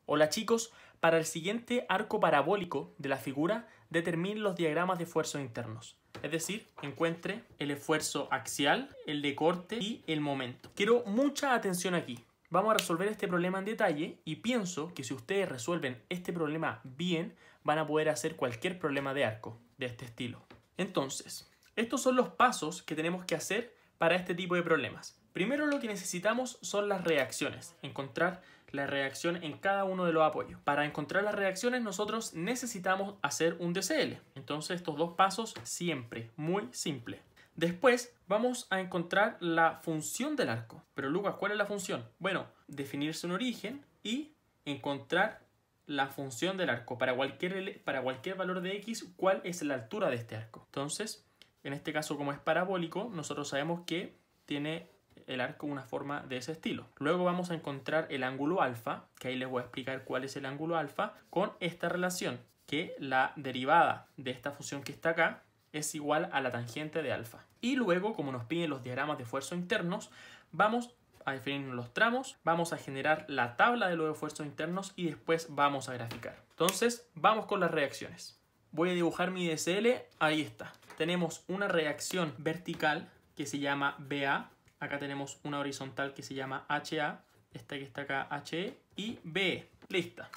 Hola chicos, para el siguiente arco parabólico de la figura determine los diagramas de esfuerzos internos. Es decir, encuentre el esfuerzo axial, el de corte y el momento. Quiero mucha atención aquí. Vamos a resolver este problema en detalle y pienso que si ustedes resuelven este problema bien, van a poder hacer cualquier problema de arco de este estilo. Entonces, estos son los pasos que tenemos que hacer para este tipo de problemas. Primero lo que necesitamos son las reacciones, encontrar la reacción en cada uno de los apoyos. Para encontrar las reacciones nosotros necesitamos hacer un DCL. Entonces estos dos pasos siempre, muy simple. Después vamos a encontrar la función del arco. Pero Lucas, ¿cuál es la función? Bueno, definirse un origen y encontrar la función del arco. Para cualquier valor de x, ¿cuál es la altura de este arco? Entonces, en este caso como es parabólico, nosotros sabemos que tiene el arco una forma de ese estilo. Luego vamos a encontrar el ángulo alfa, que ahí les voy a explicar cuál es el ángulo alfa, con esta relación, que la derivada de esta función que está acá es igual a la tangente de alfa. Y luego, como nos piden los diagramas de esfuerzos internos, vamos a definir los tramos, vamos a generar la tabla de los esfuerzos internos y después vamos a graficar. Entonces, vamos con las reacciones. Voy a dibujar mi DCL, ahí está. Tenemos una reacción vertical que se llama BA. Acá tenemos una horizontal que se llama HA, esta que está acá HE y BE. Lista.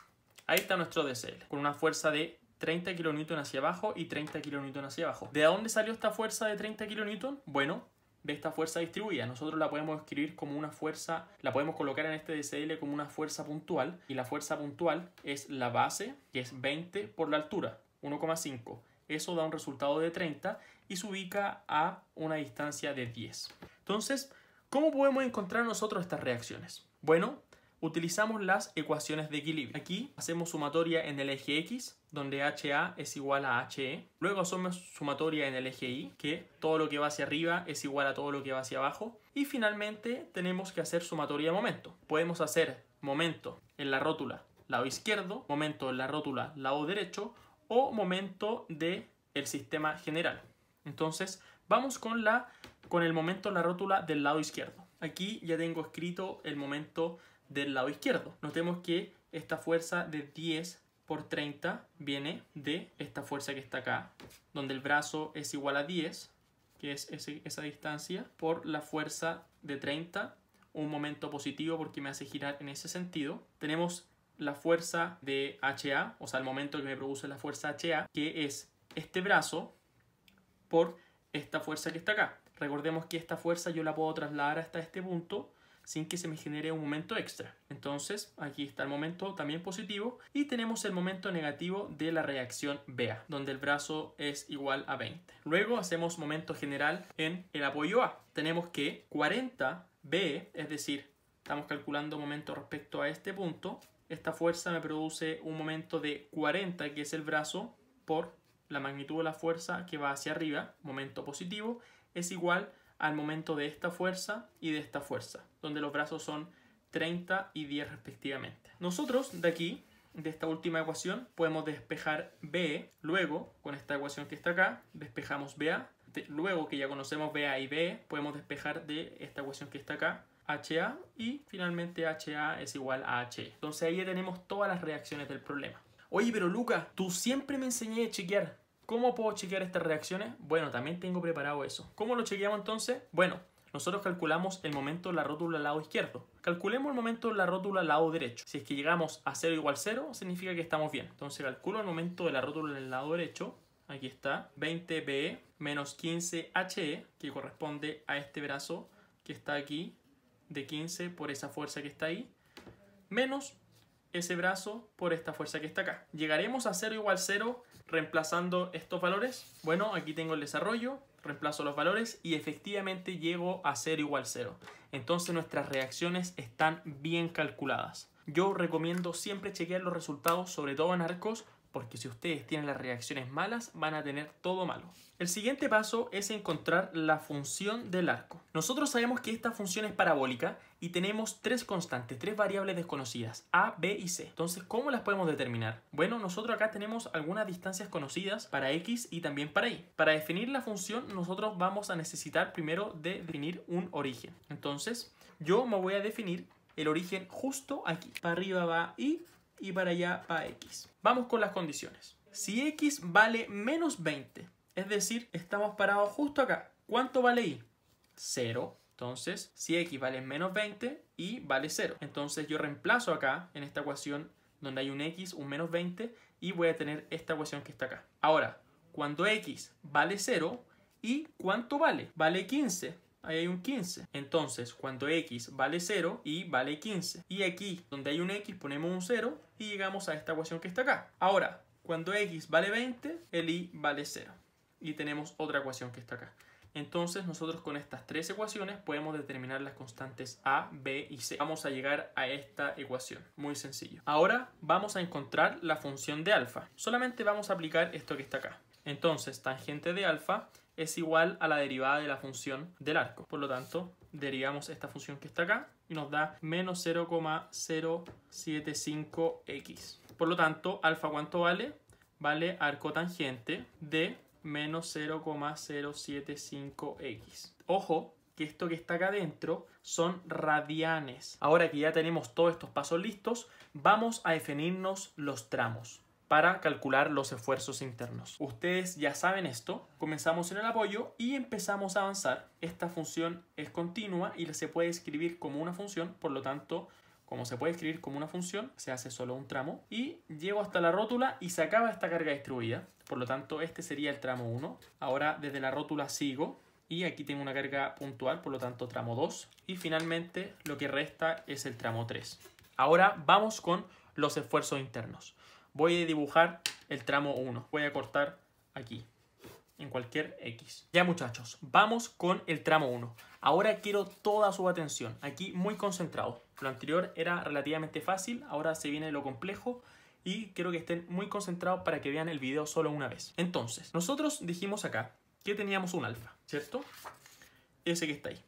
Ahí está nuestro DCL, con una fuerza de 30 kN hacia abajo y 30 kN hacia abajo. ¿De dónde salió esta fuerza de 30 kN? Bueno, de esta fuerza distribuida. Nosotros la podemos escribir como una fuerza, la podemos colocar en este DCL como una fuerza puntual. Y la fuerza puntual es la base, que es 20 por la altura, 1,5. Eso da un resultado de 30 y se ubica a una distancia de 10. Entonces, ¿cómo podemos encontrar nosotros estas reacciones? Bueno, utilizamos las ecuaciones de equilibrio. Aquí hacemos sumatoria en el eje X, donde HA es igual a HE. Luego hacemos sumatoria en el eje Y, que todo lo que va hacia arriba es igual a todo lo que va hacia abajo. Y finalmente tenemos que hacer sumatoria de momento. Podemos hacer momento en la rótula lado izquierdo, momento en la rótula lado derecho o momento del sistema general. Entonces, vamos con el momento en la rótula del lado izquierdo. Aquí ya tengo escrito el momento del lado izquierdo. Notemos que esta fuerza de 10 por 30 viene de esta fuerza que está acá, donde el brazo es igual a 10, que es esa distancia, por la fuerza de 30, un momento positivo porque me hace girar en ese sentido. Tenemos la fuerza de HA, o sea, el momento que me produce la fuerza HA, que es este brazo por esta fuerza que está acá. Recordemos que esta fuerza yo la puedo trasladar hasta este punto sin que se me genere un momento extra. Entonces, aquí está el momento también positivo y tenemos el momento negativo de la reacción BA, donde el brazo es igual a 20. Luego hacemos momento general en el apoyo A. Tenemos que 40 BE, es decir, estamos calculando momento respecto a este punto. Esta fuerza me produce un momento de 40, que es el brazo, por la magnitud de la fuerza que va hacia arriba, momento positivo, es igual al momento de esta fuerza y de esta fuerza, donde los brazos son 30 y 10 respectivamente. Nosotros de aquí, de esta última ecuación, podemos despejar BE. Luego, con esta ecuación que está acá, despejamos BA. Luego que ya conocemos BA y BE, podemos despejar de esta ecuación que está acá, HA, y finalmente HA es igual a HE. Entonces ahí ya tenemos todas las reacciones del problema. Oye, pero Lucas, tú siempre me enseñé a chequear. ¿Cómo puedo chequear estas reacciones? Bueno, también tengo preparado eso. ¿Cómo lo chequeamos entonces? Bueno, nosotros calculamos el momento en la rótula al lado izquierdo. Calculemos el momento en la rótula al lado derecho. Si es que llegamos a 0 igual 0, significa que estamos bien. Entonces calculo el momento de la rótula en el lado derecho. Aquí está, 20BE menos 15HE, que corresponde a este brazo que está aquí, de 15 por esa fuerza que está ahí, menos ese brazo por esta fuerza que está acá. ¿Llegaremos a 0 igual 0 reemplazando estos valores? Bueno, aquí tengo el desarrollo, reemplazo los valores y efectivamente llego a 0 igual 0. Entonces nuestras reacciones están bien calculadas. Yo recomiendo siempre chequear los resultados, sobre todo en arcos, porque si ustedes tienen las reacciones malas, van a tener todo malo. El siguiente paso es encontrar la función del arco. Nosotros sabemos que esta función es parabólica y tenemos tres constantes, tres variables desconocidas, A, B y C. Entonces, ¿cómo las podemos determinar? Bueno, nosotros acá tenemos algunas distancias conocidas para X y también para Y. Para definir la función, nosotros vamos a necesitar primero de definir un origen. Entonces, yo me voy a definir el origen justo aquí. Para arriba va Y, y para allá va x. Vamos con las condiciones. Si x vale menos 20, es decir, estamos parados justo acá. ¿Cuánto vale y? 0. Entonces, si x vale menos 20, y vale 0. Entonces yo reemplazo acá, en esta ecuación, donde hay un x, un menos 20, y voy a tener esta ecuación que está acá. Ahora, cuando x vale 0, ¿y cuánto vale? Vale 15. Ahí hay un 15. Entonces, cuando x vale 0, y vale 15. Y aquí, donde hay un x, ponemos un 0, y llegamos a esta ecuación que está acá. Ahora, cuando x vale 20, el y vale 0. Y tenemos otra ecuación que está acá. Entonces nosotros con estas tres ecuaciones podemos determinar las constantes a, b y c. Vamos a llegar a esta ecuación, muy sencillo. Ahora vamos a encontrar la función de alfa. Solamente vamos a aplicar esto que está acá. Entonces tangente de alfa es igual a la derivada de la función del arco. Por lo tanto, derivamos esta función que está acá y nos da menos 0,075x. Por lo tanto, alfa ¿cuánto vale? Vale arco tangente de menos 0,075x. Ojo que esto que está acá adentro son radianes. Ahora que ya tenemos todos estos pasos listos, vamos a definirnos los tramos para calcular los esfuerzos internos. Ustedes ya saben esto. Comenzamos en el apoyo y empezamos a avanzar. Esta función es continua y se puede escribir como una función, por lo tanto, como se puede escribir como una función, se hace solo un tramo y llego hasta la rótula y se acaba esta carga distribuida. Por lo tanto, este sería el tramo 1. Ahora desde la rótula sigo y aquí tengo una carga puntual, por lo tanto tramo 2. Y finalmente lo que resta es el tramo 3. Ahora vamos con los esfuerzos internos. Voy a dibujar el tramo 1. Voy a cortar aquí, en cualquier X. Ya muchachos, vamos con el tramo 1. Ahora quiero toda su atención, aquí muy concentrado. Lo anterior era relativamente fácil, ahora se viene lo complejo y quiero que estén muy concentrados para que vean el video solo una vez. Entonces, nosotros dijimos acá que teníamos un alfa, ¿cierto? Ese que está ahí.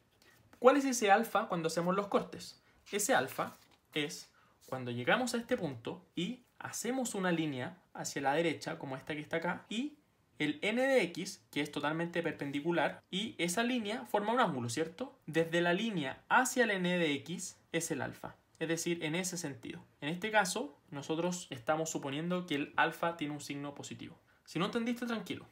¿Cuál es ese alfa cuando hacemos los cortes? Ese alfa es cuando llegamos a este punto y hacemos una línea hacia la derecha, como esta que está acá, y el n de x, que es totalmente perpendicular, y esa línea forma un ángulo, ¿cierto? Desde la línea hacia el n de x es el alfa, es decir, en ese sentido. En este caso, nosotros estamos suponiendo que el alfa tiene un signo positivo. Si no entendiste, tranquilo.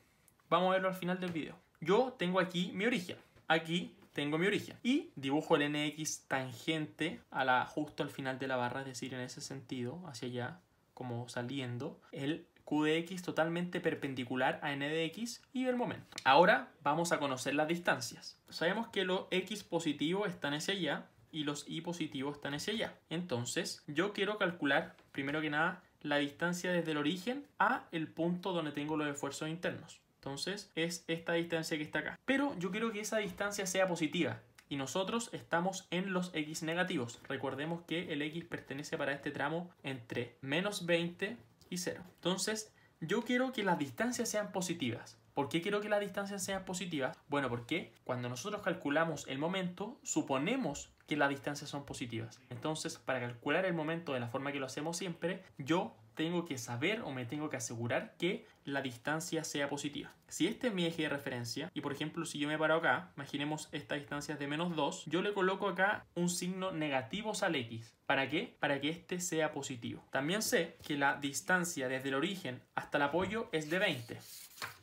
Vamos a verlo al final del video. Yo tengo aquí mi origen. Aquí tengo mi origen. Y dibujo el nx tangente a justo al final de la barra, es decir, en ese sentido, hacia allá, como saliendo. El q de x totalmente perpendicular a n de x y el momento. Ahora vamos a conocer las distancias. Sabemos que los x positivos están hacia allá y los y positivos están hacia allá. Entonces yo quiero calcular, primero que nada, la distancia desde el origen a el punto donde tengo los esfuerzos internos. Entonces es esta distancia que está acá. Pero yo quiero que esa distancia sea positiva. Y nosotros estamos en los x negativos. Recordemos que el x pertenece para este tramo entre menos 20 y 0. Entonces, yo quiero que las distancias sean positivas. ¿Por qué quiero que las distancias sean positivas? Bueno, porque cuando nosotros calculamos el momento, suponemos que las distancias son positivas. Entonces, para calcular el momento de la forma que lo hacemos siempre, yo tengo que saber o me tengo que asegurar que la distancia sea positiva. Si este es mi eje de referencia y por ejemplo si yo me paro acá, imaginemos esta distancia de menos 2, yo le coloco acá un signo negativo al x. ¿Para qué? Para que este sea positivo. También sé que la distancia desde el origen hasta el apoyo es de 20.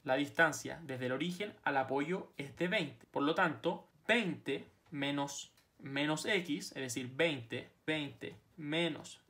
La distancia desde el origen al apoyo es de 20. Por lo tanto, 20 menos x, es decir, 20 menos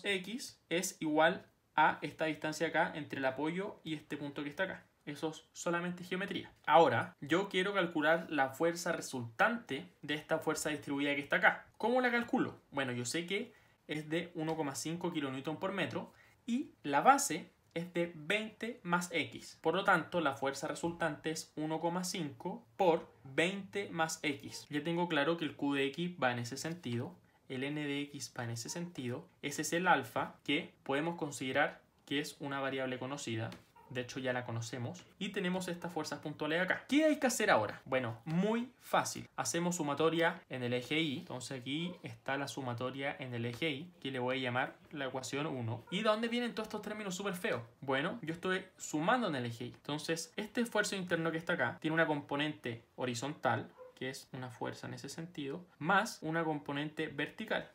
x es igual a esta distancia acá entre el apoyo y este punto que está acá. Eso es solamente geometría. Ahora, yo quiero calcular la fuerza resultante de esta fuerza distribuida que está acá. ¿Cómo la calculo? Bueno, yo sé que es de 1,5 kN por metro y la base es de 20 más x. Por lo tanto, la fuerza resultante es 1,5 por 20 más x. Ya tengo claro que el q de x va en ese sentido. El n de x va en ese sentido. Ese es el alfa, que podemos considerar que es una variable conocida. De hecho ya la conocemos. Y tenemos estas fuerzas puntuales acá. ¿Qué hay que hacer ahora? Bueno, muy fácil. Hacemos sumatoria en el eje y. Entonces aquí está la sumatoria en el eje y, que le voy a llamar la ecuación 1. ¿Y de dónde vienen todos estos términos súper feos? Bueno, yo estoy sumando en el eje y. Entonces este esfuerzo interno que está acá tiene una componente horizontal, que es una fuerza en ese sentido, más una componente vertical,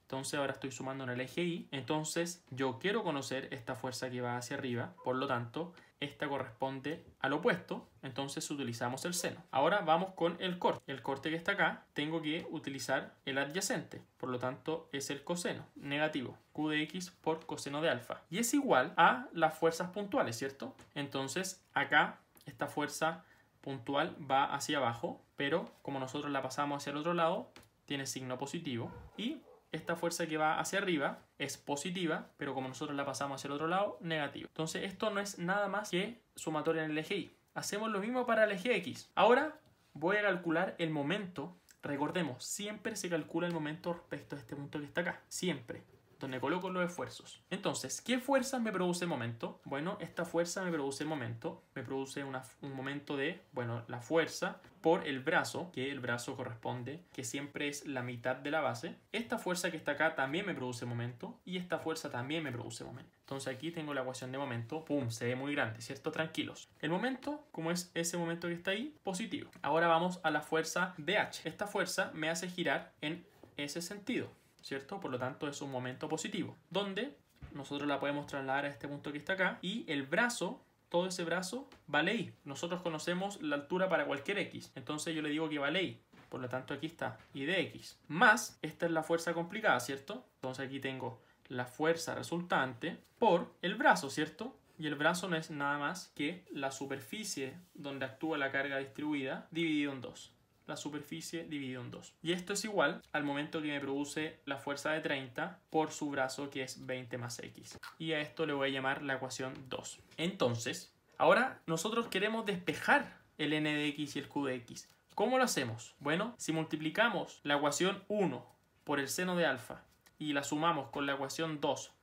Entonces ahora estoy sumando en el eje Y. Entonces yo quiero conocer esta fuerza que va hacia arriba. Por lo tanto, esta corresponde al opuesto. Entonces utilizamos el seno. Ahora vamos con el corte. El corte que está acá, tengo que utilizar el adyacente. Por lo tanto, es el coseno negativo. Q de X por coseno de alfa. Y es igual a las fuerzas puntuales, ¿cierto? Entonces acá esta fuerza puntual va hacia abajo. Pero como nosotros la pasamos hacia el otro lado, tiene signo positivo. Y esta fuerza que va hacia arriba es positiva, pero como nosotros la pasamos hacia el otro lado, negativa. Entonces esto no es nada más que sumatoria en el eje Y. Hacemos lo mismo para el eje X. Ahora voy a calcular el momento. Recordemos, siempre se calcula el momento respecto a este punto que está acá. Siempre. Donde coloco los esfuerzos. Entonces, ¿qué fuerza me produce el momento? Bueno, esta fuerza me produce el momento. Me produce un momento de, bueno, la fuerza por el brazo, que el brazo corresponde, que siempre es la mitad de la base. Esta fuerza que está acá también me produce momento y esta fuerza también me produce momento. Entonces aquí tengo la ecuación de momento. ¡Pum! Se ve muy grande, ¿cierto? Tranquilos. El momento, como es ese momento que está ahí, positivo. Ahora vamos a la fuerza DH. Esta fuerza me hace girar en ese sentido, ¿cierto? Por lo tanto es un momento positivo, donde nosotros la podemos trasladar a este punto que está acá y el brazo, todo ese brazo vale Y. Nosotros conocemos la altura para cualquier X, entonces yo le digo que vale Y. Por lo tanto aquí está Y de X. Más, esta es la fuerza complicada, ¿cierto? Entonces aquí tengo la fuerza resultante por el brazo, ¿cierto? Y el brazo no es nada más que la superficie donde actúa la carga distribuida dividido en 2. La superficie dividido en 2. Y esto es igual al momento que me produce la fuerza de 30 por su brazo, que es 20 más X. Y a esto le voy a llamar la ecuación 2. Entonces, ahora nosotros queremos despejar el n de x y el q de x. ¿Cómo lo hacemos? Bueno, si multiplicamos la ecuación 1 por el seno de alfa y la sumamos con la ecuación 2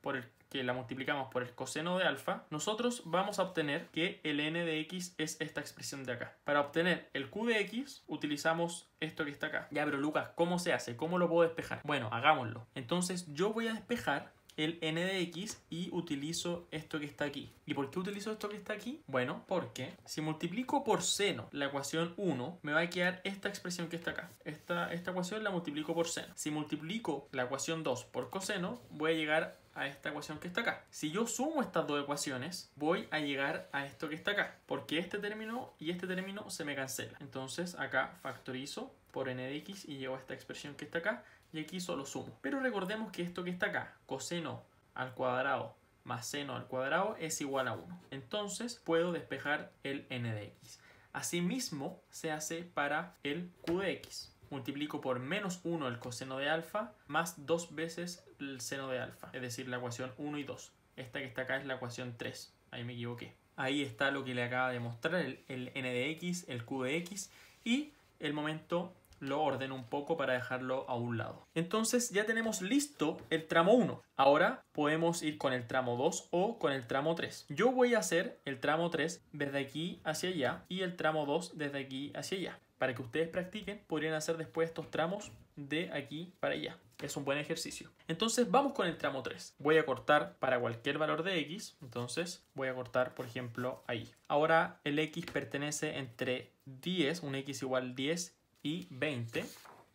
que la multiplicamos por el coseno de alfa, nosotros vamos a obtener que el n de x es esta expresión de acá. Para obtener el q de x utilizamos esto que está acá. Ya, pero Lucas, ¿cómo se hace? ¿Cómo lo puedo despejar? Bueno, hagámoslo. Entonces yo voy a despejar el n de x y utilizo esto que está aquí. ¿Y por qué utilizo esto que está aquí? Bueno, porque si multiplico por seno la ecuación 1, me va a quedar esta expresión que está acá. Esta ecuación la multiplico por seno. Si multiplico la ecuación 2 por coseno, voy a llegar a esta ecuación que está acá. Si yo sumo estas dos ecuaciones, voy a llegar a esto que está acá, porque este término y este término se me cancela. Entonces acá factorizo por n de x y llego a esta expresión que está acá, y aquí solo sumo. Pero recordemos que esto que está acá, coseno al cuadrado más seno al cuadrado, es igual a 1. Entonces puedo despejar el n de x. Asimismo se hace para el q de x. Multiplico por menos 1 el coseno de alfa más 2 veces el seno de alfa, es decir, la ecuación 1 y 2. Esta que está acá es la ecuación 3, ahí me equivoqué. Ahí está lo que le acaba de mostrar, el n de x, el q de x, y el momento lo ordeno un poco para dejarlo a un lado. Entonces ya tenemos listo el tramo 1. Ahora podemos ir con el tramo 2 o con el tramo 3. Yo voy a hacer el tramo 3 desde aquí hacia allá y el tramo 2 desde aquí hacia allá. Para que ustedes practiquen, podrían hacer después estos tramos de aquí para allá. Es un buen ejercicio. Entonces vamos con el tramo 3. Voy a cortar para cualquier valor de x. Entonces voy a cortar, por ejemplo, ahí. Ahora el x pertenece entre 10, un x igual 10 y 20.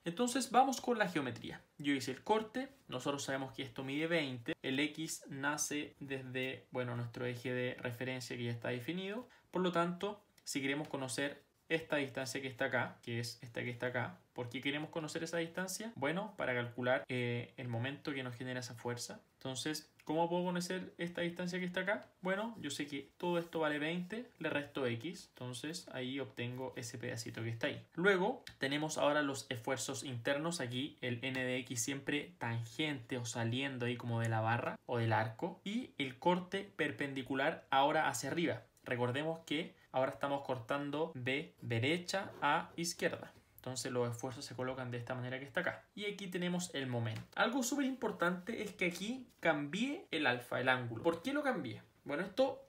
Entonces vamos con la geometría. Yo hice el corte, nosotros sabemos que esto mide 20. El x nace desde, bueno, nuestro eje de referencia que ya está definido. Por lo tanto, si queremos conocer esta distancia que está acá, que es esta que está acá. ¿Por qué queremos conocer esa distancia? Bueno, para calcular el momento que nos genera esa fuerza. Entonces, ¿cómo puedo conocer esta distancia que está acá? Bueno, yo sé que todo esto vale 20, le resto x. Entonces, ahí obtengo ese pedacito que está ahí. Luego, tenemos ahora los esfuerzos internos. Aquí el n de x siempre tangente o saliendo ahí como de la barra o del arco. Y el corte perpendicular ahora hacia arriba. Recordemos que ahora estamos cortando de derecha a izquierda. Entonces los esfuerzos se colocan de esta manera que está acá. Y aquí tenemos el momento. Algo súper importante es que aquí cambié el alfa, el ángulo. ¿Por qué lo cambié? Bueno, esto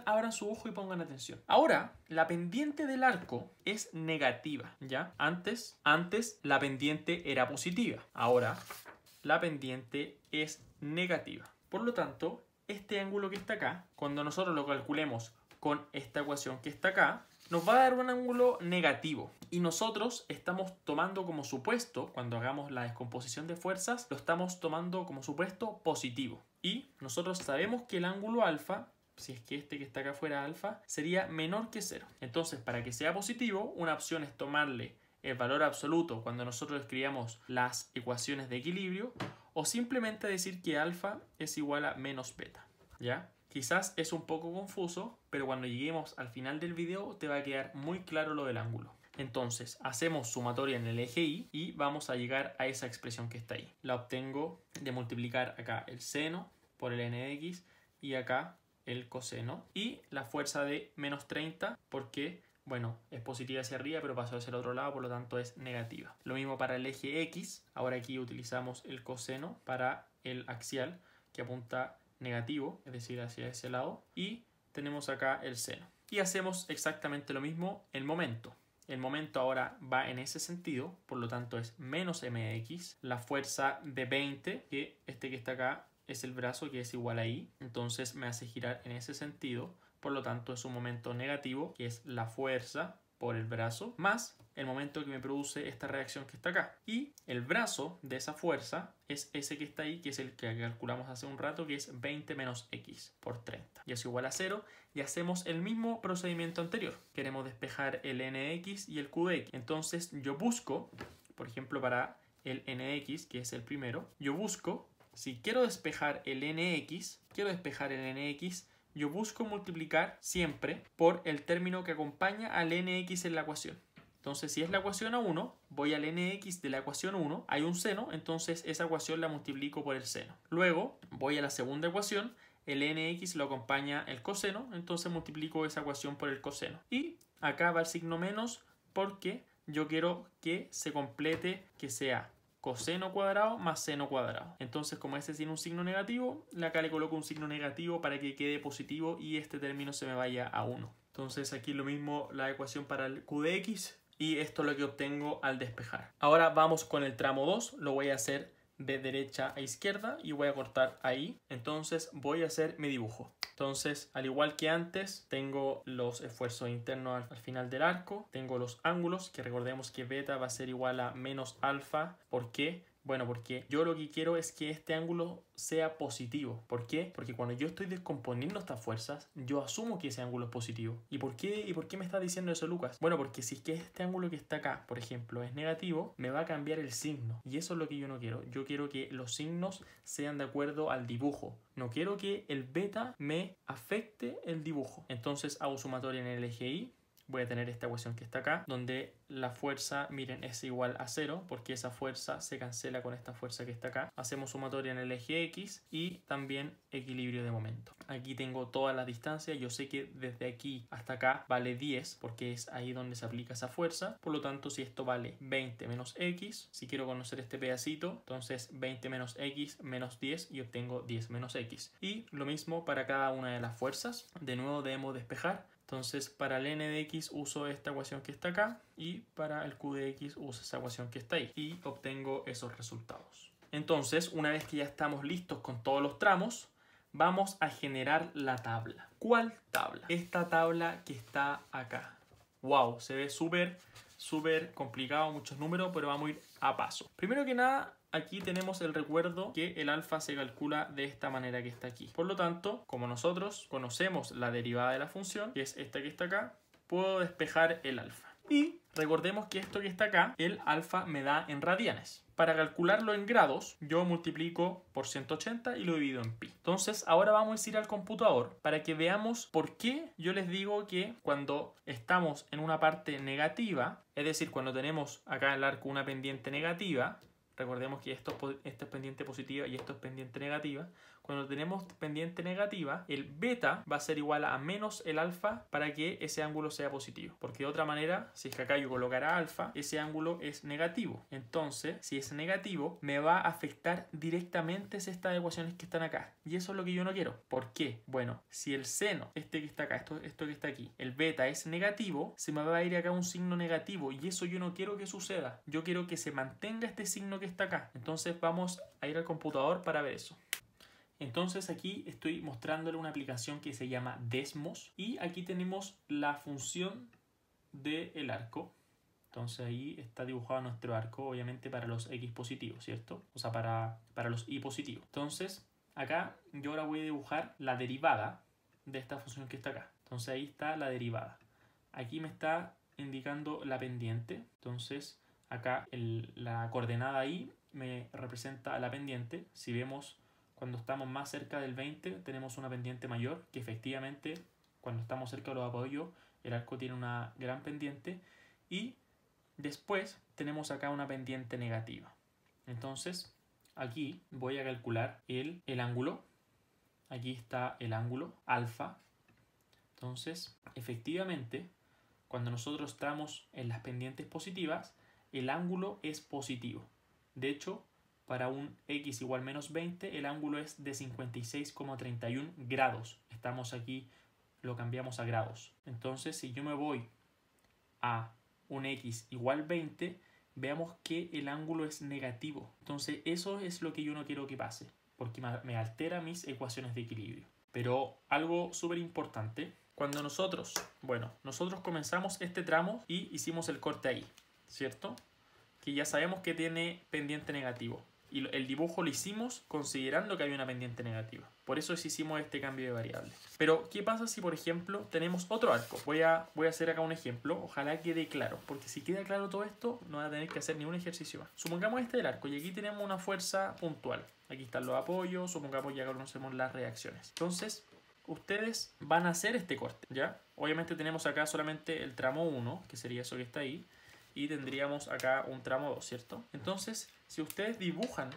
abran su ojo y pongan atención. Ahora, la pendiente del arco es negativa, ¿ya? Antes la pendiente era positiva. Ahora, la pendiente es negativa. Por lo tanto, este ángulo que está acá, cuando nosotros lo calculemos con esta ecuación que está acá, nos va a dar un ángulo negativo. Y nosotros estamos tomando como supuesto, cuando hagamos la descomposición de fuerzas, lo estamos tomando como supuesto positivo. Y nosotros sabemos que el ángulo alfa, si es que este que está acá fuera alfa, sería menor que 0. Entonces, para que sea positivo, una opción es tomarle el valor absoluto cuando nosotros escribamos las ecuaciones de equilibrio, o simplemente decir que alfa es igual a menos beta, ¿ya? Quizás es un poco confuso, pero cuando lleguemos al final del video te va a quedar muy claro lo del ángulo. Entonces, hacemos sumatoria en el eje Y y vamos a llegar a esa expresión que está ahí. La obtengo de multiplicar acá el seno por el n de x y acá el coseno. Y la fuerza de menos 30 porque, bueno, es positiva hacia arriba, pero pasó hacia el otro lado, por lo tanto es negativa. Lo mismo para el eje X. Ahora aquí utilizamos el coseno para el axial, que apunta negativo, es decir, hacia ese lado. Y tenemos acá el seno. Y hacemos exactamente lo mismo el momento. El momento ahora va en ese sentido, por lo tanto es menos mx. La fuerza de 20, que este que está acá es el brazo, que es igual a I. Entonces me hace girar en ese sentido. Por lo tanto es un momento negativo, que es la fuerza por el brazo, más el momento que me produce esta reacción que está acá. Y el brazo de esa fuerza es ese que está ahí, que es el que calculamos hace un rato, que es 20 menos x por 30. Y es igual a 0. Y hacemos el mismo procedimiento anterior. Queremos despejar el nx y el q de x. Entonces yo busco, por ejemplo, para el nx, que es el primero, yo busco, si quiero despejar el nx, yo busco multiplicar siempre por el término que acompaña al nx en la ecuación. Entonces, si es la ecuación a 1, voy al nx de la ecuación 1, hay un seno, entonces esa ecuación la multiplico por el seno. Luego, voy a la segunda ecuación, el nx lo acompaña el coseno, entonces multiplico esa ecuación por el coseno. Y acá va el signo menos porque yo quiero que se complete, que sea coseno cuadrado más seno cuadrado. Entonces, como este tiene un signo negativo, acá le coloco un signo negativo para que quede positivo y este término se me vaya a 1. Entonces aquí lo mismo la ecuación para el q de x y esto es lo que obtengo al despejar. Ahora vamos con el tramo 2, lo voy a hacer de derecha a izquierda y voy a cortar ahí. Entonces voy a hacer mi dibujo. Entonces, al igual que antes, tengo los esfuerzos internos al final del arco, tengo los ángulos, que recordemos que beta va a ser igual a menos alfa. ¿Por qué? Bueno, porque yo lo que quiero es que este ángulo sea positivo. ¿Por qué? Porque cuando yo estoy descomponiendo estas fuerzas, yo asumo que ese ángulo es positivo. ¿Y por qué me está diciendo eso, Lucas? Bueno, porque si es que este ángulo que está acá, por ejemplo, es negativo, me va a cambiar el signo. Y eso es lo que yo no quiero. Yo quiero que los signos sean de acuerdo al dibujo. No quiero que el beta me afecte el dibujo. Entonces hago sumatoria en el eje Y. Voy a tener esta ecuación que está acá, donde la fuerza, miren, es igual a 0, porque esa fuerza se cancela con esta fuerza que está acá. Hacemos sumatoria en el eje X y también equilibrio de momento. Aquí tengo todas las distancias. Yo sé que desde aquí hasta acá vale 10, porque es ahí donde se aplica esa fuerza. Por lo tanto, si esto vale 20 menos X, si quiero conocer este pedacito, entonces 20 menos X menos 10 y obtengo 10 menos X. Y lo mismo para cada una de las fuerzas. De nuevo debemos despejar. Entonces, para el n de x uso esta ecuación que está acá y para el q de x uso esa ecuación que está ahí y obtengo esos resultados. Entonces, una vez que ya estamos listos con todos los tramos, vamos a generar la tabla. ¿Cuál tabla? Esta tabla que está acá. ¡Wow! Se ve súper complicado, muchos números, pero vamos a ir a paso. Primero que nada, aquí tenemos el recuerdo que el alfa se calcula de esta manera que está aquí. Por lo tanto, como nosotros conocemos la derivada de la función, que es esta que está acá, puedo despejar el alfa. Y recordemos que esto que está acá, el alfa me da en radianes. Para calcularlo en grados, yo multiplico por 180 y lo divido en pi. Entonces, ahora vamos a ir al computador para que veamos por qué yo les digo que cuando estamos en una parte negativa, es decir, cuando tenemos acá en el arco una pendiente negativa, recordemos que esto es pendiente positiva y esto es pendiente negativa. Cuando tenemos pendiente negativa, el beta va a ser igual a menos el alfa para que ese ángulo sea positivo. Porque de otra manera, si es que acá yo colocara alfa, ese ángulo es negativo. Entonces, si es negativo, me va a afectar directamente estas ecuaciones que están acá. Y eso es lo que yo no quiero. ¿Por qué? Bueno, si el seno, este que está acá, esto que está aquí, el beta es negativo, se me va a ir acá un signo negativo. Y eso yo no quiero que suceda. Yo quiero que se mantenga este signo que está acá. Entonces vamos a ir al computador para ver eso. Entonces aquí estoy mostrándole una aplicación que se llama Desmos y aquí tenemos la función del arco. Entonces ahí está dibujado nuestro arco, obviamente para los x positivos, ¿cierto? O sea, para los y positivos. Entonces, acá yo ahora voy a dibujar la derivada de esta función que está acá. Entonces ahí está la derivada. Aquí me está indicando la pendiente. Entonces acá la coordenada y me representa la pendiente. Si vemos cuando estamos más cerca del 20 tenemos una pendiente mayor, que efectivamente cuando estamos cerca de los apoyos el arco tiene una gran pendiente, y después tenemos acá una pendiente negativa. Entonces aquí voy a calcular el ángulo. Aquí está el ángulo alfa. Entonces efectivamente cuando nosotros estamos en las pendientes positivas el ángulo es positivo. De hecho, para un x igual menos 20 el ángulo es de 56,31 grados. Estamos aquí, lo cambiamos a grados. Entonces si yo me voy a un x igual 20, veamos que el ángulo es negativo. Entonces eso es lo que yo no quiero que pase, porque me altera mis ecuaciones de equilibrio. Pero algo súper importante, cuando nosotros comenzamos este tramo y hicimos el corte ahí, ¿cierto? Que ya sabemos que tiene pendiente negativo. Y el dibujo lo hicimos considerando que había una pendiente negativa. Por eso hicimos este cambio de variable. Pero, ¿qué pasa si, por ejemplo, tenemos otro arco? Voy a hacer acá un ejemplo. Ojalá quede claro. Porque si queda claro todo esto, no voy a tener que hacer ni un ejercicio más. Supongamos este del arco. Y aquí tenemos una fuerza puntual. Aquí están los apoyos. Supongamos ya conocemos las reacciones. Entonces, ustedes van a hacer este corte, ¿ya? Obviamente tenemos acá solamente el tramo 1, que sería eso que está ahí. Y tendríamos acá un tramo 2, ¿cierto? Entonces, si ustedes dibujan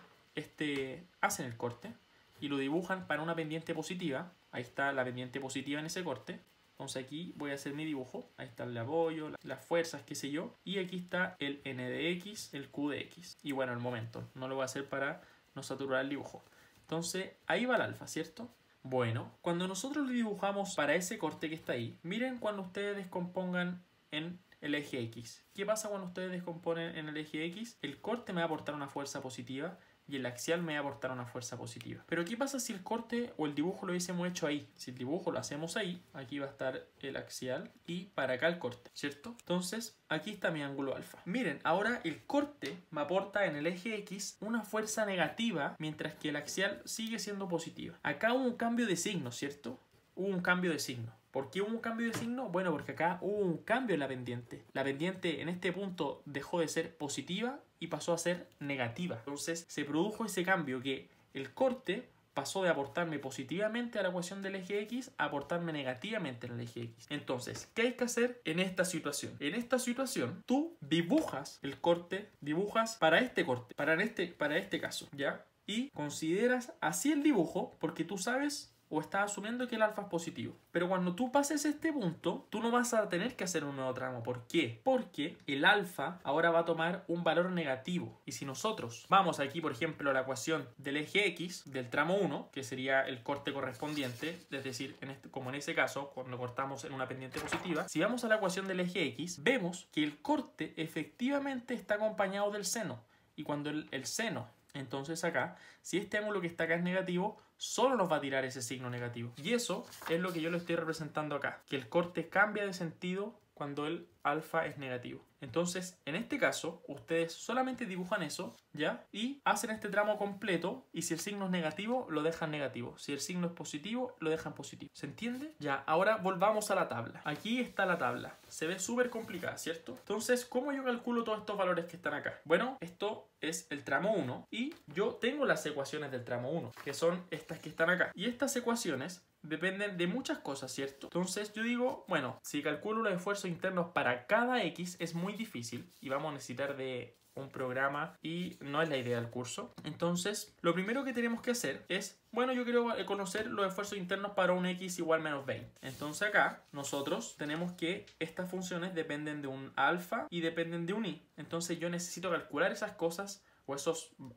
hacen el corte y lo dibujan para una pendiente positiva, ahí está la pendiente positiva en ese corte. Entonces aquí voy a hacer mi dibujo, ahí está el apoyo, las fuerzas, qué sé yo, y aquí está el n de x, el q de x. Y bueno, el momento, no lo voy a hacer para no saturar el dibujo. Entonces, ahí va el alfa, ¿cierto? Bueno, cuando nosotros lo dibujamos para ese corte que está ahí, miren cuando ustedes descompongan en el eje X. ¿Qué pasa cuando ustedes descomponen en el eje X? El corte me va a aportar una fuerza positiva y el axial me va a aportar una fuerza positiva. Pero ¿qué pasa si el corte o el dibujo lo hubiésemos hecho ahí? Si el dibujo lo hacemos ahí, aquí va a estar el axial y para acá el corte, ¿cierto? Entonces, aquí está mi ángulo alfa. Miren, ahora el corte me aporta en el eje X una fuerza negativa, mientras que el axial sigue siendo positiva. Acá hubo un cambio de signo, ¿cierto? Hubo un cambio de signo. ¿Por qué hubo un cambio de signo? Bueno, porque acá hubo un cambio en la pendiente. La pendiente en este punto dejó de ser positiva y pasó a ser negativa. Entonces se produjo ese cambio, que el corte pasó de aportarme positivamente a la ecuación del eje X a aportarme negativamente en el eje X. Entonces, ¿qué hay que hacer en esta situación? En esta situación, tú dibujas el corte, dibujas para este corte, para este caso, ¿ya? Y consideras así el dibujo porque tú sabes o estás asumiendo que el alfa es positivo. Pero cuando tú pases este punto, tú no vas a tener que hacer un nuevo tramo. ¿Por qué? Porque el alfa ahora va a tomar un valor negativo. Y si nosotros vamos aquí, por ejemplo, a la ecuación del eje X, del tramo 1, que sería el corte correspondiente, es decir, como en ese caso, cuando cortamos en una pendiente positiva, si vamos a la ecuación del eje X, vemos que el corte efectivamente está acompañado del seno. Y cuando el seno, entonces acá, si este ángulo que está acá es negativo, solo nos va a tirar ese signo negativo. Y eso es lo que yo le estoy representando acá, que el corte cambia de sentido cuando el alfa es negativo. Entonces, en este caso, ustedes solamente dibujan eso, ¿ya? Y hacen este tramo completo, y si el signo es negativo, lo dejan negativo. Si el signo es positivo, lo dejan positivo. ¿Se entiende? Ya, ahora volvamos a la tabla. Aquí está la tabla. Se ve súper complicada, ¿cierto? Entonces, ¿cómo yo calculo todos estos valores que están acá? Bueno, esto es el tramo 1, y yo tengo las ecuaciones del tramo 1, que son estas que están acá. Y estas ecuaciones dependen de muchas cosas, ¿cierto? Entonces yo digo, bueno, si calculo los esfuerzos internos para cada X es muy difícil y vamos a necesitar de un programa y no es la idea del curso. Entonces, lo primero que tenemos que hacer es, bueno, yo quiero conocer los esfuerzos internos para un X igual menos 20. Entonces acá nosotros tenemos que estas funciones dependen de un alfa y dependen de un y. Entonces yo necesito calcular esas cosas o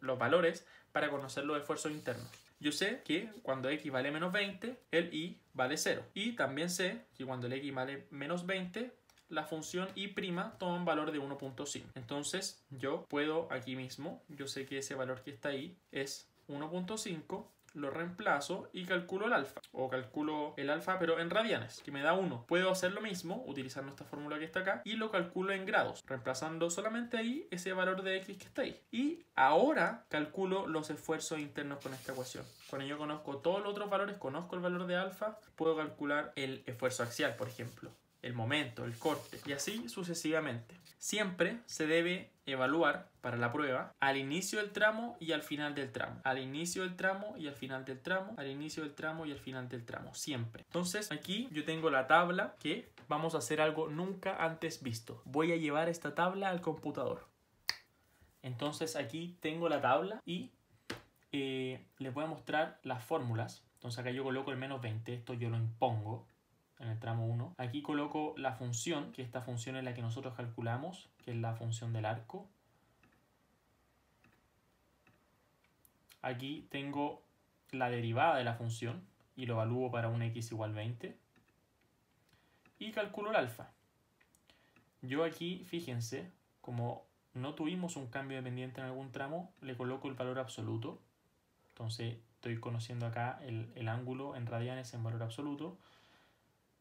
los valores para conocer los esfuerzos internos. Yo sé que cuando x vale menos 20, el y vale 0. Y también sé que cuando el x vale menos 20, la función y' toma un valor de 1.5. Entonces yo puedo aquí mismo, yo sé que ese valor que está ahí es 1.5, lo reemplazo y calculo el alfa. O calculo el alfa pero en radianes, que me da 1. Puedo hacer lo mismo utilizando esta fórmula que está acá y lo calculo en grados, reemplazando solamente ahí ese valor de x que está ahí. Y ahora calculo los esfuerzos internos con esta ecuación. Cuando yo conozco todos los otros valores, conozco el valor de alfa, puedo calcular el esfuerzo axial, por ejemplo, el momento, el corte, y así sucesivamente. Siempre se debe evaluar para la prueba al inicio del tramo y al final del tramo. Al inicio del tramo y al final del tramo. Al inicio del tramo y al final del tramo. Siempre. Entonces aquí yo tengo la tabla que vamos a hacer algo nunca antes visto. Voy a llevar esta tabla al computador. Entonces aquí tengo la tabla y les voy a mostrar las fórmulas. Entonces acá yo coloco el menos 20. Esto yo lo impongo en el tramo 1. Aquí coloco la función, que esta función es la que nosotros calculamos, que es la función del arco. Aquí tengo la derivada de la función y lo evalúo para un x igual 20. Y calculo el alfa. Yo aquí, fíjense, como no tuvimos un cambio de pendiente en algún tramo, le coloco el valor absoluto. Entonces estoy conociendo acá el ángulo en radianes en valor absoluto,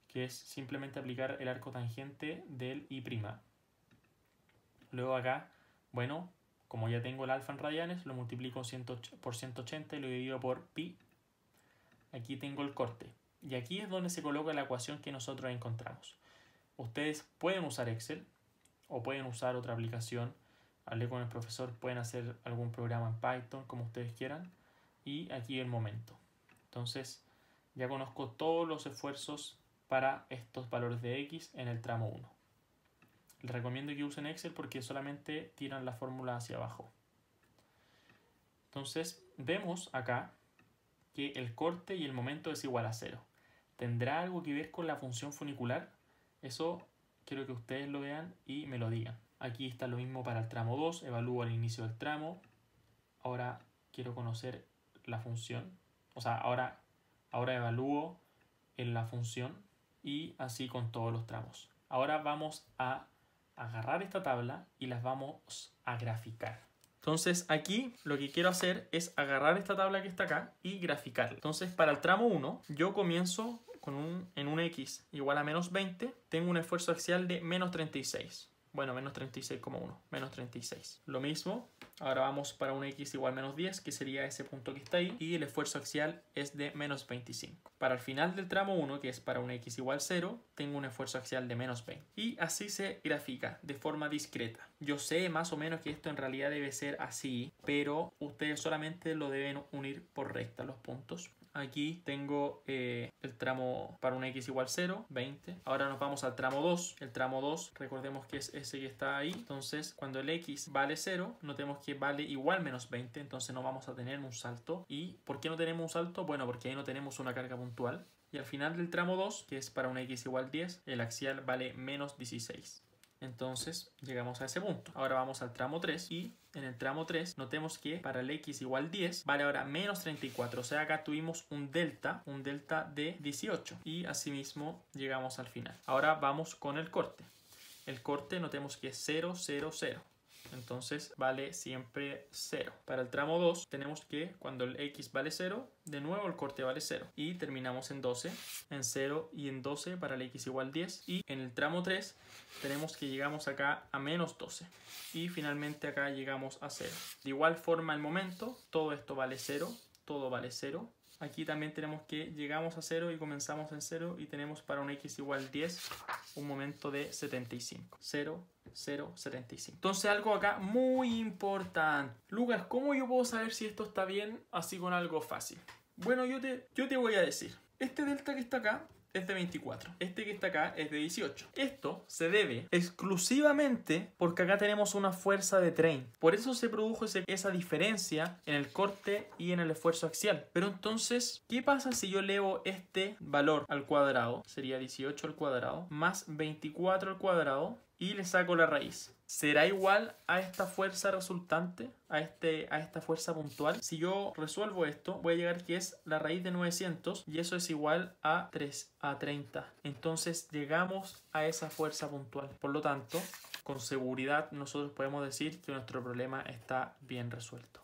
que es simplemente aplicar el arco tangente del I'. Luego acá, bueno, como ya tengo el alfa en radianes, lo multiplico por 180 y lo divido por pi. Aquí tengo el corte. Y aquí es donde se coloca la ecuación que nosotros encontramos. Ustedes pueden usar Excel o pueden usar otra aplicación. Hablé con el profesor, pueden hacer algún programa en Python, como ustedes quieran. Y aquí el momento. Entonces, ya conozco todos los esfuerzos para estos valores de x en el tramo 1. Les recomiendo que usen Excel porque solamente tiran la fórmula hacia abajo. Entonces vemos acá que el corte y el momento es igual a 0. ¿Tendrá algo que ver con la función funicular? Eso quiero que ustedes lo vean y me lo digan. Aquí está lo mismo para el tramo 2. Evalúo el inicio del tramo. Ahora quiero conocer la función. O sea, ahora evalúo en la función. Y así con todos los tramos. Ahora vamos a agarrar esta tabla y las vamos a graficar. Entonces aquí lo que quiero hacer es agarrar esta tabla que está acá y graficarla. Entonces para el tramo 1 yo comienzo en un x igual a menos 20. Tengo un esfuerzo axial de menos 36. Bueno, menos 36,1. Menos 36. Lo mismo. Ahora vamos para un x igual a menos 10, que sería ese punto que está ahí. Y el esfuerzo axial es de menos 25. Para el final del tramo 1, que es para un x igual a 0, tengo un esfuerzo axial de menos 20. Y así se grafica de forma discreta. Yo sé más o menos que esto en realidad debe ser así, pero ustedes solamente lo deben unir por recta los puntos. Aquí tengo el tramo para un x igual a 0, 20. Ahora nos vamos al tramo 2. El tramo 2, recordemos que es ese que está ahí. Entonces, cuando el x vale 0, notemos que vale igual menos 20. Entonces no vamos a tener un salto. ¿Y por qué no tenemos un salto? Bueno, porque ahí no tenemos una carga puntual. Y al final del tramo 2, que es para un x igual a 10, el axial vale menos 16. Entonces llegamos a ese punto. Ahora vamos al tramo 3 y en el tramo 3 notemos que para el x igual a 10 vale ahora menos 34. O sea, acá tuvimos un delta de 18 y asimismo llegamos al final. Ahora vamos con el corte. El corte notemos que es 0, 0, 0. Entonces vale siempre 0. Para el tramo 2 tenemos que cuando el x vale 0, de nuevo el corte vale 0. Y terminamos en 12, en 0 y en 12 para el x igual a 10. Y en el tramo 3 tenemos que llegamos acá a menos 12. Y finalmente acá llegamos a 0. De igual forma el momento, todo esto vale 0, todo vale 0. Aquí también tenemos que llegamos a 0 y comenzamos en 0 y tenemos para un x igual a 10 un momento de 75. 0, 0, 75. Entonces algo acá muy importante. Lucas, ¿cómo yo puedo saber si esto está bien así con algo fácil? Bueno, yo te voy a decir. Este delta que está acá es de 24. Este que está acá es de 18. Esto se debe exclusivamente porque acá tenemos una fuerza de 30. Por eso se produjo esa diferencia en el corte y en el esfuerzo axial. Pero entonces, ¿qué pasa si yo elevo este valor al cuadrado? Sería 18 al cuadrado más 24 al cuadrado y le saco la raíz. ¿Será igual a esta fuerza resultante? A esta fuerza puntual. Si yo resuelvo esto, voy a llegar que es la raíz de 900 y eso es igual a 30. Entonces llegamos a esa fuerza puntual. Por lo tanto, con seguridad nosotros podemos decir que nuestro problema está bien resuelto.